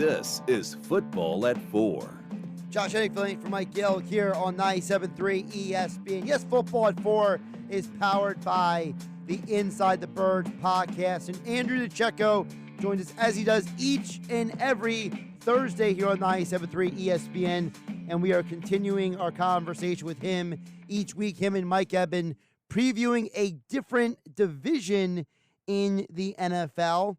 This is Football at 4. Josh Hennick filling in for Mike Gill here on 97.3 ESPN. Yes, Football at 4 is powered by the Inside the Birds podcast. And Andrew DiCecco joins us as he does each and every Thursday here on 97.3 ESPN. And we are continuing our conversation with him each week. Him and Mike have been previewing a different division in the NFL.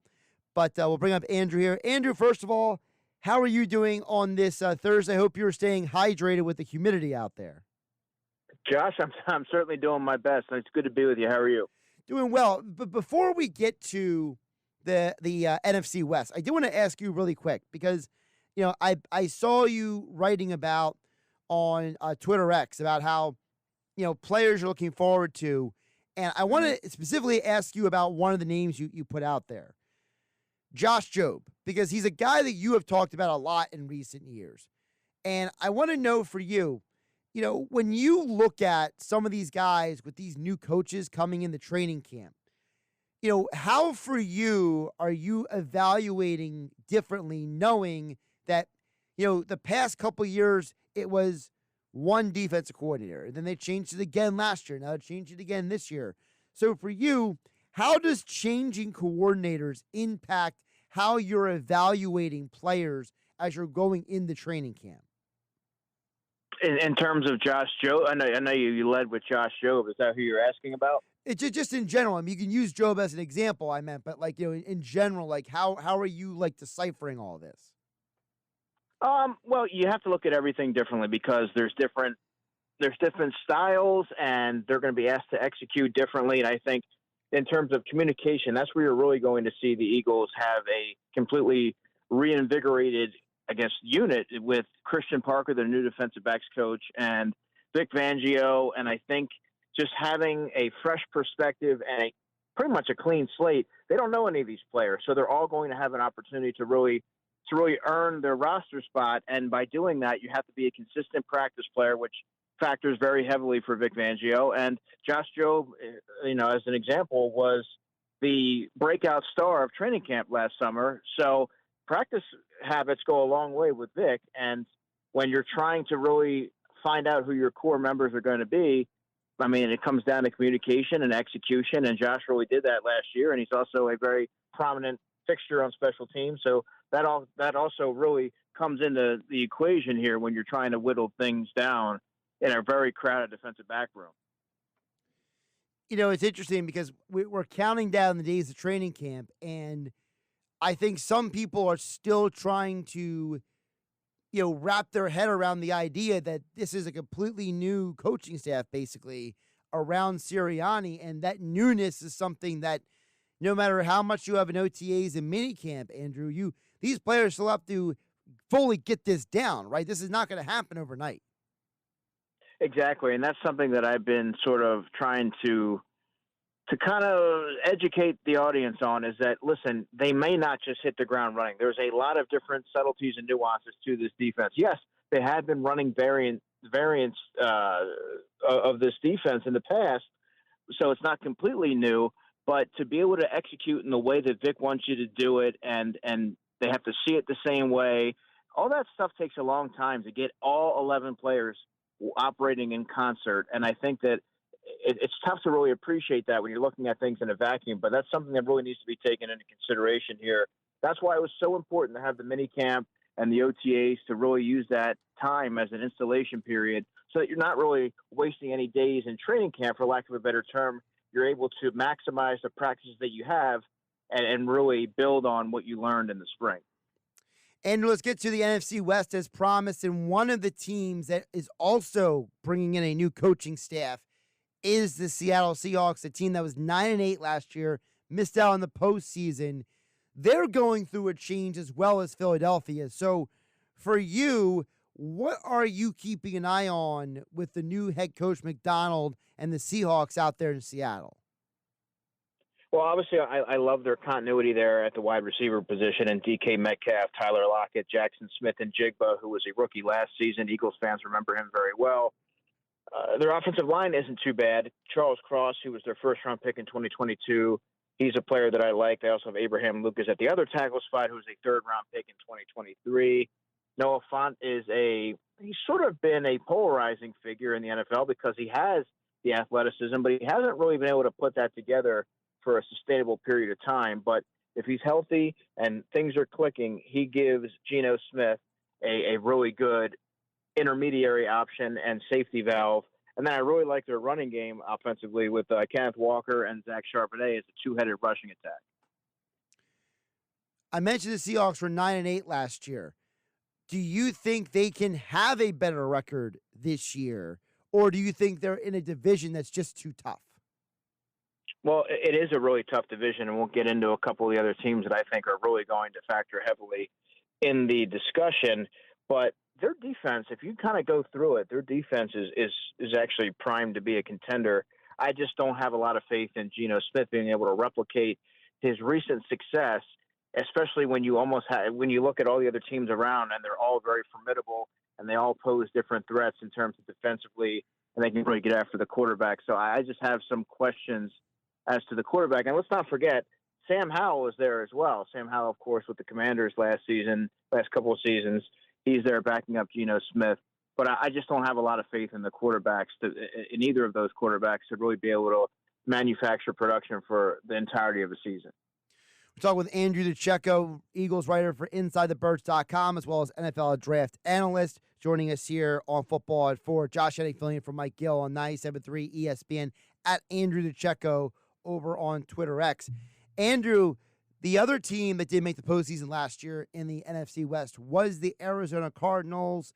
But we'll bring up Andrew here. Andrew, first of all, how are you doing on this Thursday? I hope you're staying hydrated with the humidity out there. Josh, I'm certainly doing my best. It's good to be with you. How are you? Doing well. But before we get to the NFC West, I do want to ask you really quick because, you know, I saw you writing about on Twitter X about how, you know, players you're looking forward to. And I want to specifically ask you about one of the names you put out there. Josh Jobe, because he's a guy that you have talked about a lot in recent years. And I want to know for you, you know, when you look at some of these guys with these new coaches coming in the training camp, you know, how for you are you evaluating differently knowing that, you know, the past couple of years it was one defensive coordinator, and then they changed it again last year. Now they changed it again this year. So for you, how does changing coordinators impact how you're evaluating players as you're going in the training camp? In terms of Josh Jobe, I know you led with Josh Jobe. Is that who you're asking about? It's just in general. I mean, you can use Jobe as an example, I meant, but like, you know, in general, like how are you like deciphering all this? Well, you have to look at everything differently because there's different styles, and they're going to be asked to execute differently. And I think in terms of communication, that's where you're really going to see the Eagles have a completely reinvigorated, I guess, unit with Christian Parker, the new defensive backs coach, and Vic Fangio. And I think just having a fresh perspective and pretty much a clean slate, they don't know any of these players. So they're all going to have an opportunity to really earn their roster spot. And by doing that, you have to be a consistent practice player, which factors very heavily for Vic Fangio. And Josh Jobe, you know, as an example, was the breakout star of training camp last summer. So practice habits go a long way with Vic. And when you're trying to really find out who your core members are going to be, I mean, it comes down to communication and execution. And Josh really did that last year. And he's also a very prominent fixture on special teams. So that also really comes into the equation here when you're trying to whittle things down in a very crowded defensive back room. You know, it's interesting because we're counting down the days of training camp, and I think some people are still trying to, you know, wrap their head around the idea that this is a completely new coaching staff, basically, around Sirianni, and that newness is something that no matter how much you have in OTAs and minicamp, Andrew, these players still have to fully get this down, right? This is not going to happen overnight. Exactly, and that's something that I've been sort of trying to kind of educate the audience on is that, listen, they may not just hit the ground running. There's a lot of different subtleties and nuances to this defense. Yes, they had been running variants of this defense in the past, so it's not completely new, but to be able to execute in the way that Vic wants you to do it and they have to see it the same way, all that stuff takes a long time to get all 11 players operating in concert. And I think that it's tough to really appreciate that when you're looking at things in a vacuum, but that's something that really needs to be taken into consideration here. That's why it was so important to have the mini camp and the OTAs to really use that time as an installation period so that you're not really wasting any days in training camp, for lack of a better term. You're able to maximize the practices that you have and really build on what you learned in the spring. And let's get to the NFC West as promised. And one of the teams that is also bringing in a new coaching staff is the Seattle Seahawks, a team that was 9-8 last year, missed out on the postseason. They're going through a change as well as Philadelphia. So for you, what are you keeping an eye on with the new head coach McDonald and the Seahawks out there in Seattle? Well, obviously, I love their continuity there at the wide receiver position, and DK Metcalf, Tyler Lockett, Jackson Smith, and Jigba, who was a rookie last season. Eagles fans remember him very well. Their offensive line isn't too bad. Charles Cross, who was their first-round pick in 2022, He's a player that I like. They also have Abraham Lucas at the other tackle spot, who's a third-round pick in 2023. Noah Fant he's sort of been a polarizing figure in the NFL because he has the athleticism, but he hasn't really been able to put that together for a sustainable period of time. But if he's healthy and things are clicking, he gives Geno Smith a really good intermediary option and safety valve. And then I really like their running game offensively with Kenneth Walker and Zach Charbonnet as a two-headed rushing attack. I mentioned the Seahawks were 9-8 last year. Do you think they can have a better record this year, or do you think they're in a division that's just too tough? Well, it is a really tough division, and we'll get into a couple of the other teams that I think are really going to factor heavily in the discussion. But their defense, if you kind of go through it, their defense is actually primed to be a contender. I just don't have a lot of faith in Geno Smith being able to replicate his recent success, especially when you look at all the other teams around and they're all very formidable and they all pose different threats in terms of defensively, and they can really get after the quarterback. So I just have some questions as to the quarterback. And let's not forget, Sam Howell was there as well. Sam Howell, of course, with the Commanders last couple of seasons. He's there backing up Geno Smith. But I just don't have a lot of faith in the quarterbacks, in either of those quarterbacks, to really be able to manufacture production for the entirety of the season. We're talking with Andrew DiCecco, Eagles writer for InsideTheBirds.com, as well as NFL draft analyst, joining us here on Football at 4. Josh Hennick filling in for Mike Gill on 97.3 ESPN, at Andrew DiCecco over on Twitter X. Andrew, the other team that did make the postseason last year in the NFC West was the Arizona Cardinals.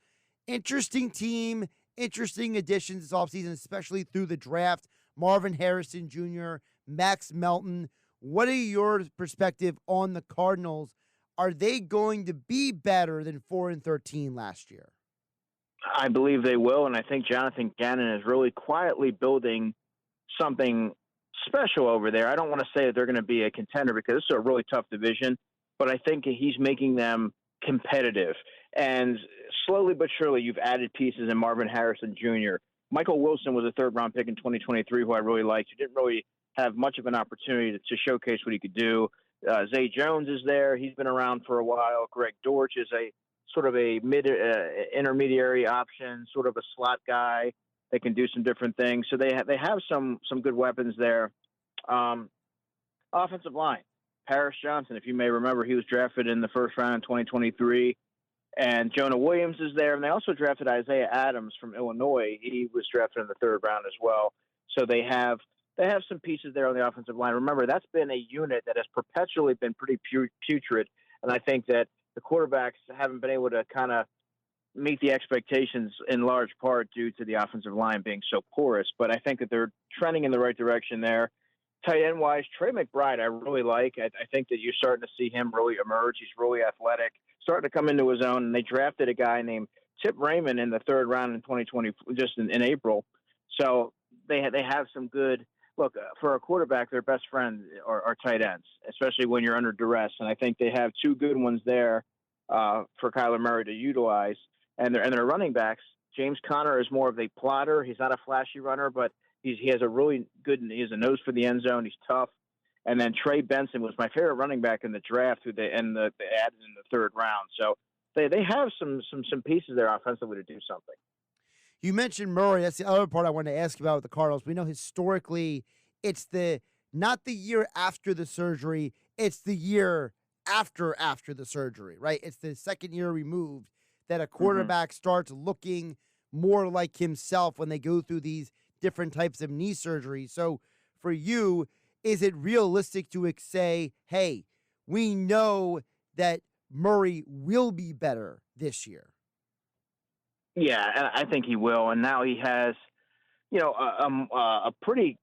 Interesting team, interesting additions this offseason, especially through the draft. Marvin Harrison Jr., Max Melton. What are your perspective on the Cardinals? Are they going to be better than 4-13 last year? I believe they will, and I think Jonathan Gannon is really quietly building something special over there. I don't want to say that they're going to be a contender because this is a really tough division, but I think he's making them competitive. And slowly but surely, you've added pieces in Marvin Harrison Jr. Michael Wilson was a third-round pick in 2023 who I really liked. He didn't really have much of an opportunity to showcase what he could do. Zay Jones is there. He's been around for a while. Greg Dortch is a sort of a intermediary option, sort of a slot guy that can do some different things. So they have some good weapons there. Offensive line, Paris Johnson, if you may remember, he was drafted in the first round in 2023. And Jonah Williams is there. And they also drafted Isaiah Adams from Illinois. He was drafted in the third round as well. So they have some pieces there on the offensive line. Remember, that's been a unit that has perpetually been pretty putrid. And I think that the quarterbacks haven't been able to kind of meet the expectations in large part due to the offensive line being so porous. But I think that they're trending in the right direction there. Tight end wise, Trey McBride, I really like. I think that you're starting to see him really emerge. He's really athletic, starting to come into his own. And they drafted a guy named Tip Raymond in the third round in 2020, just in April. So they have some good. Look, for a quarterback, their best friend are tight ends, especially when you're under duress. And I think they have two good ones there for Kyler Murray to utilize. And their running backs, James Conner is more of a plotter. He's not a flashy runner, but he has a really good. He has a nose for the end zone. He's tough. And then Trey Benson was my favorite running back in the draft, who they added in the third round. So they have some pieces there offensively to do something. You mentioned Murray. That's the other part I wanted to ask you about with the Cardinals. We know historically it's not the year after the surgery, it's the year after the surgery, right? It's the second year removed that a quarterback starts looking more like himself when they go through these different types of knee surgeries. So for you, is it realistic to say, hey, we know that Murray will be better this year? Yeah, I think he will. And now he has, a pretty,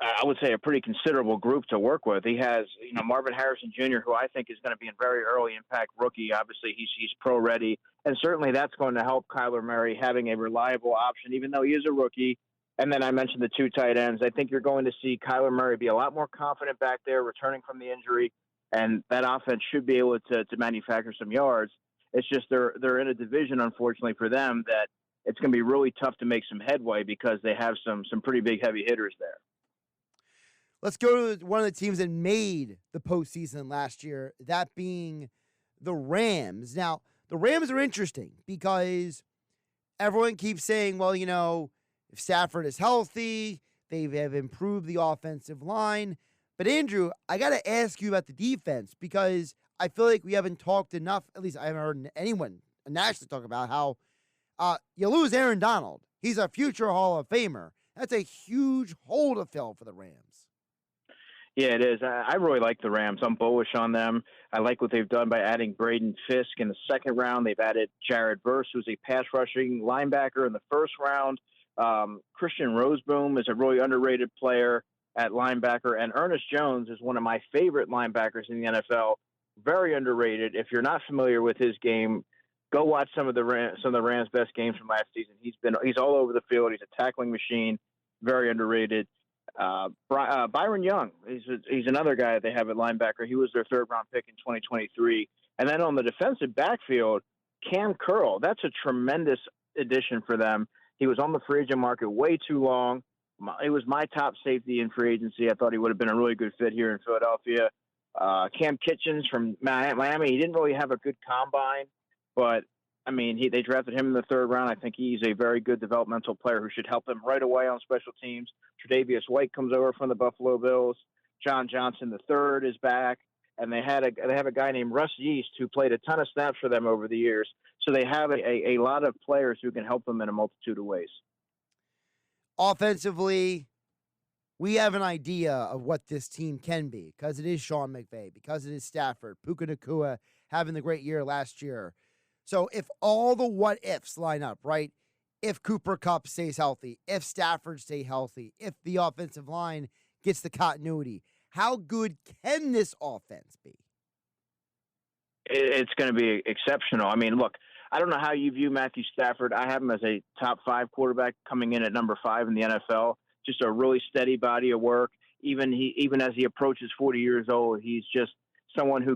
I would say, a pretty considerable group to work with. He has, Marvin Harrison Jr., who I think is going to be a very early impact rookie. Obviously, he's pro ready. And certainly that's going to help Kyler Murray having a reliable option, even though he is a rookie. And then I mentioned the two tight ends. I think you're going to see Kyler Murray be a lot more confident back there, returning from the injury. And that offense should be able to manufacture some yards. It's just they're in a division, unfortunately for them, that it's going to be really tough to make some headway because they have some pretty big heavy hitters there. Let's go to one of the teams that made the postseason last year, that being the Rams. Now, the Rams are interesting because everyone keeps saying, well, if Stafford is healthy, they have improved the offensive line. But Andrew, I got to ask you about the defense because I feel like we haven't talked enough, at least I haven't heard anyone nationally talk about how you lose Aaron Donald. He's a future Hall of Famer. That's a huge hole to fill for the Rams. Yeah, it is. I really like the Rams. I'm bullish on them. I like what they've done by adding Braden Fisk in the second round. They've added Jared Verse, who's a pass rushing linebacker in the first round. Christian Roseboom is a really underrated player at linebacker. And Ernest Jones is one of my favorite linebackers in the NFL. Very underrated. If you're not familiar with his game, go watch some of the Rams' best games from last season. He's all over the field. He's a tackling machine. Very underrated. Byron Young, he's another guy that they have at linebacker. He was their third-round pick in 2023. And then on the defensive backfield, Cam Curl. That's a tremendous addition for them. He was on the free agent market way too long. It was my top safety in free agency. I thought he would have been a really good fit here in Philadelphia. Cam Kitchens from Miami, he didn't really have a good combine, but they drafted him in the third round. I think he's a very good developmental player who should help them right away on special teams. Tre'Davious White comes over from the Buffalo Bills. John Johnson III is back, and they have a guy named Russ Yeast who played a ton of snaps for them over the years. So they have a lot of players who can help them in a multitude of ways. Offensively, we have an idea of what this team can be because it is Sean McVay, because it is Stafford, Puka Nacua having the great year last year. So if all the what ifs line up, right? If Cooper Kupp stays healthy, if Stafford stay healthy, if the offensive line gets the continuity, how good can this offense be? It's going to be exceptional. Look, I don't know how you view Matthew Stafford. I have him as a top 5 quarterback coming in at number 5 in the NFL. Just a really steady body of work. Even as he approaches 40 years old, he's just someone who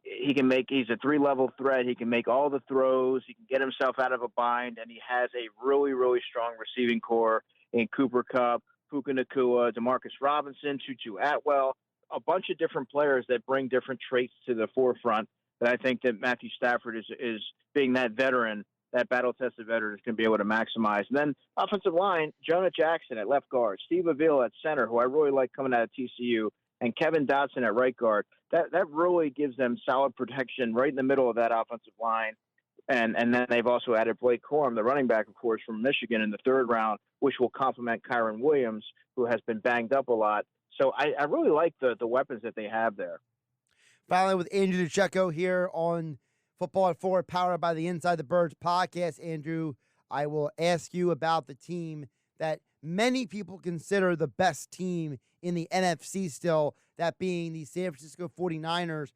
he's a 3-level threat. He can make all the throws. He can get himself out of a bind, and he has a really, really strong receiving core in Cooper Kupp, Puka Nacua, Demarcus Robinson, Tutu Atwell, a bunch of different players that bring different traits to the forefront that I think that Matthew Stafford is being that veteran, that battle-tested veteran is going to be able to maximize. And then offensive line, Jonah Jackson at left guard, Steve Avila at center, who I really like coming out of TCU, and Kevin Dotson at right guard. That really gives them solid protection right in the middle of that offensive line. And then they've also added Blake Corum, the running back, of course, from Michigan in the third round, which will complement Kyron Williams, who has been banged up a lot. So I really like the weapons that they have there. Finally, with Andrew DiCecco here on Football at 4, powered by the Inside the Birds podcast. Andrew, I will ask you about the team that many people consider the best team in the NFC still, that being the San Francisco 49ers.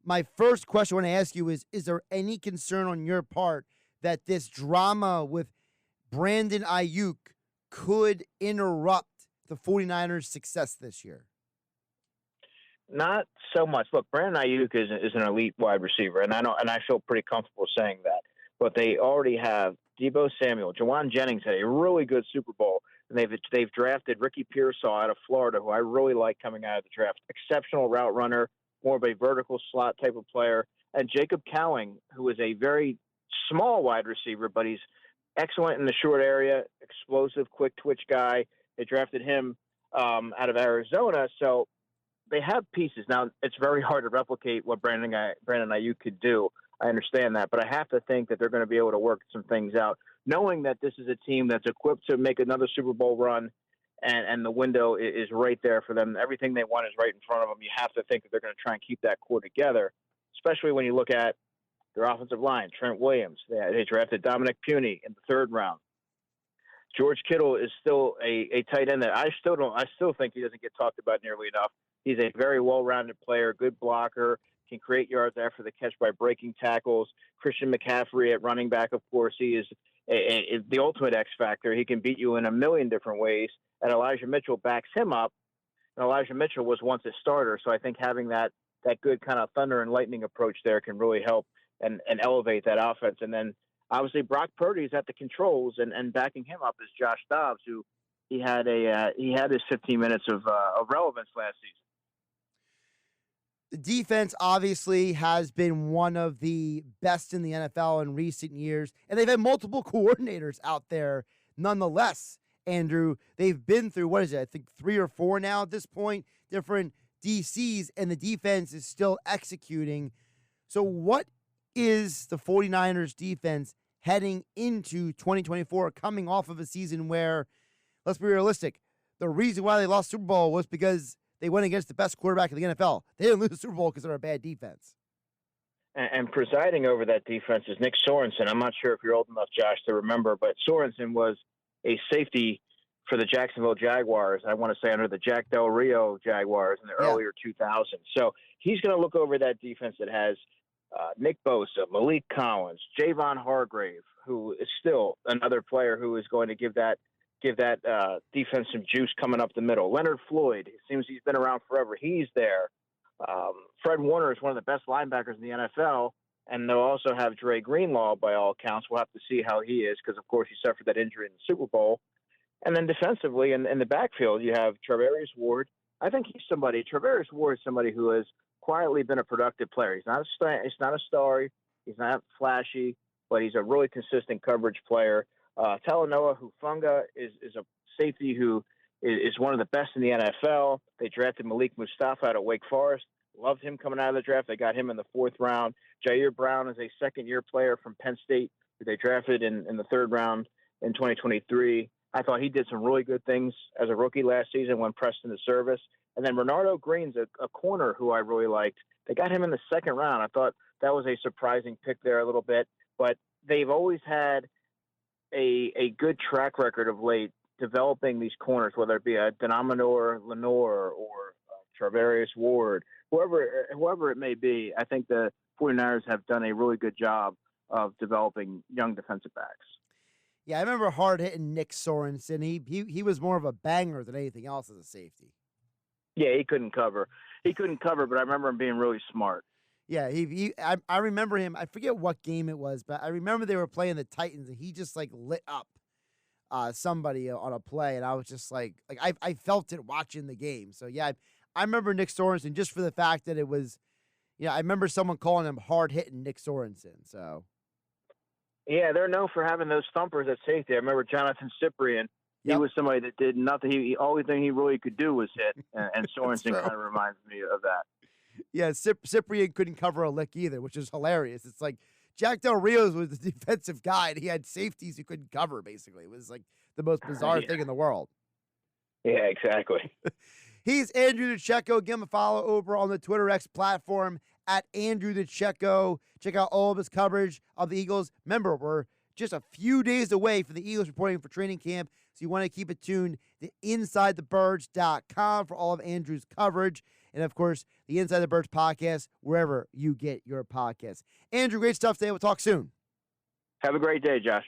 My first question I want to ask you is there any concern on your part that this drama with Brandon Ayuk could interrupt the 49ers' success this year? Not so much. Look, Brandon Ayuk is an elite wide receiver, and I feel pretty comfortable saying that. But they already have Deebo Samuel, Jawan Jennings had a really good Super Bowl, and they've drafted Ricky Pearsall out of Florida, who I really like coming out of the draft. Exceptional route runner, more of a vertical slot type of player, and Jacob Cowing, who is a very small wide receiver, but he's excellent in the short area, explosive, quick twitch guy. They drafted him out of Arizona, so they have pieces. Now, it's very hard to replicate what Brandon Ayuk could do. I understand that, but I have to think that they're going to be able to work some things out, knowing that this is a team that's equipped to make another Super Bowl run, and the window is right there for them. Everything they want is right in front of them. You have to think that they're going to try and keep that core together, especially when you look at their offensive line. Trent Williams, they drafted Dominic Puni in the third round. George Kittle is still a tight end that I still think he doesn't get talked about nearly enough. He's a very well-rounded player, good blocker, can create yards after the catch by breaking tackles. Christian McCaffrey at running back, of course, he is the ultimate X factor. He can beat you in a million different ways, and Elijah Mitchell backs him up. And Elijah Mitchell was once a starter, so I think having that good kind of thunder and lightning approach there can really help and elevate that offense. And then obviously Brock Purdy is at the controls, and backing him up is Josh Dobbs, who he had his 15 minutes of relevance last season. The defense obviously has been one of the best in the NFL in recent years, and they've had multiple coordinators out there nonetheless. Andrew, they've been through, what is it, I think 3 or 4 now at this point, different DCs, and the defense is still executing. So what is the 49ers defense heading into 2024, coming off of a season where, let's be realistic, the reason why they lost Super Bowl was because they went against the best quarterback in the NFL. They didn't lose the Super Bowl because they're a bad defense. And presiding over that defense is Nick Sorensen. I'm not sure if you're old enough, Josh, to remember, but Sorensen was a safety for the Jacksonville Jaguars, I want to say under the Jack Del Rio Jaguars in the earlier 2000s. So he's going to look over that defense that has Nick Bosa, Malik Collins, Javon Hargrave, who is still another player who is going to give that defense some juice coming up the middle. Leonard Floyd, it seems he's been around forever. He's there. Fred Warner is one of the best linebackers in the NFL, and they'll also have Dre Greenlaw by all accounts. We'll have to see how he is because, of course, he suffered that injury in the Super Bowl. And then defensively, in the backfield, you have Travarius Ward. I think Travarius Ward is somebody who has quietly been a productive player. He's not a star. He's not flashy, but he's a really consistent coverage player. Talanoa Hufanga is a safety who is one of the best in the NFL. They drafted Malik Mustafa out of Wake Forest. Loved him coming out of the draft. They got him in the 4th round. Jair Brown is a second-year player from Penn State who they drafted in the 3rd round in 2023. I thought he did some really good things as a rookie last season when pressed into service. And then Renardo Green's a corner who I really liked. They got him in the 2nd round. I thought that was a surprising pick there a little bit. But they've always had a good track record of late developing these corners, whether it be a Denominor Lenore or Travarius Ward, whoever it may be. I think the 49ers have done a really good job of developing young defensive backs. Yeah, I remember hard-hitting Nick Sorensen. He was more of a banger than anything else as a safety. Yeah, he couldn't cover. But I remember him being really smart. Yeah, I remember him. I forget what game it was, but I remember they were playing the Titans, and he just, like, lit up somebody on a play, and I was just like I felt it watching the game. So, yeah, I remember Nick Sorensen just for the fact that it was, I remember someone calling him hard-hitting Nick Sorensen, so. Yeah, they're known for having those thumpers at safety. I remember Jonathan Cyprien. He was somebody that did nothing. The only thing he really could do was hit, and Sorensen kind of reminds me of that. Yeah, Cyprien couldn't cover a lick either, which is hilarious. It's like Jack Del Rio was the defensive guy, and he had safeties who couldn't cover, basically. It was like the most bizarre thing in the world. Yeah, exactly. He's Andrew DiCecco. Give him a follow over on the Twitter X platform at Andrew DiCecco. Check out all of his coverage of the Eagles. Remember, we're just a few days away from the Eagles reporting for training camp, so you want to keep it tuned to InsideTheBirds.com for all of Andrew's coverage. And, of course, the Inside the Birds podcast, wherever you get your podcasts. Andrew, great stuff today. We'll talk soon. Have a great day, Josh.